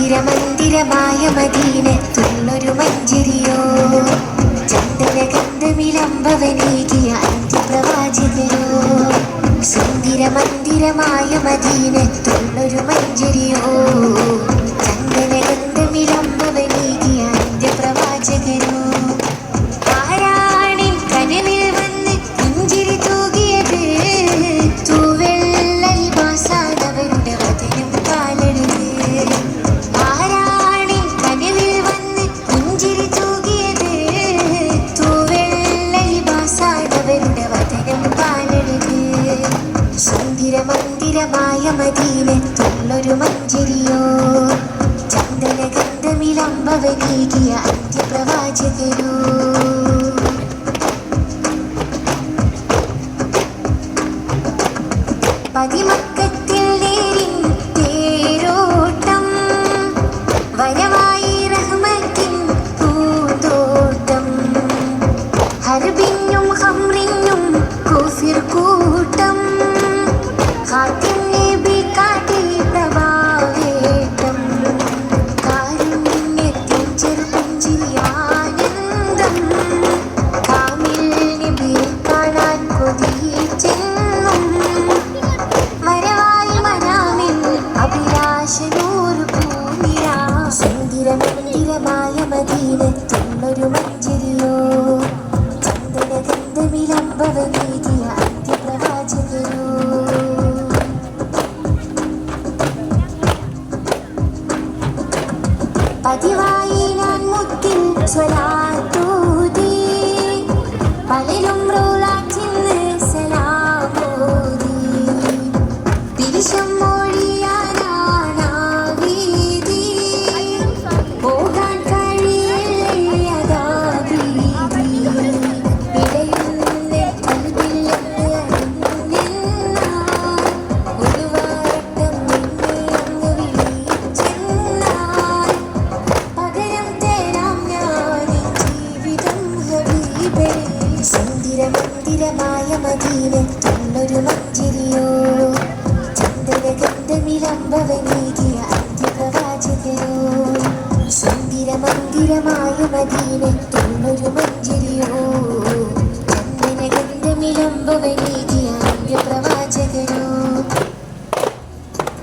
മന്ദിരമായ മദീനത്തുള്ളൊരു മഞ്ചരിയോ ചന്ദനഗന്ധമിലംബവനേകിയ അന്ത്യപ്രവാചകരോ സുന്ദരമന്ദിരമായ മദീനത്തുള്ളൊരു മഞ്ചരിയോ ചന്ദനഗന്ധമിലംബവനേകിയ അന്ത്യപ്രവാചകരോ ആരാണിൻ കനവിൽ വന്ന് പുഞ്ചിരി തൂകിയത് തൂവെള്ള ലിബാസാണവരുടെ വചനം കാലരുത് മന്ദിരമായ മദീനത്തുള്ളൊരു മഞ്ചരിയോ ചന്ദനഗന്ധമിലംബവനേകിയ അന്ത്യപ്രവാചകരോ പതിമക്കത്തിൽ നേരിൻ തേരോട്ടം വരവായി റഹ്മത്തിൻ പൂന്തോട്ടം ഹർബിനും ഹംറിനും കുഫിർ കൂട്ടം മന്ദിരമായ മദീനത്തുള്ളൊരു മഞ്ചരിയോ ചന്ദനഗന്ധമിലംബവനേകിയ അന്ത്യപ്രവാചകരോ പതിവായി ഞാൻ മുത്തിൽ സ്വലാത്തൂതി പലരും റോളാറ്റിന്ന് സലാമോതി തിരിശം മന്ദിരമായ മദീനത്തുള്ളൊരു മഞ്ചരിയോ ചന്ദനഗന്ധമിലംബവനേകിയ അന്ത്യപ്രവാചകരോ സുന്ദരമന്ദിരമായ മദീനത്തുള്ളൊരു മഞ്ചരിയോ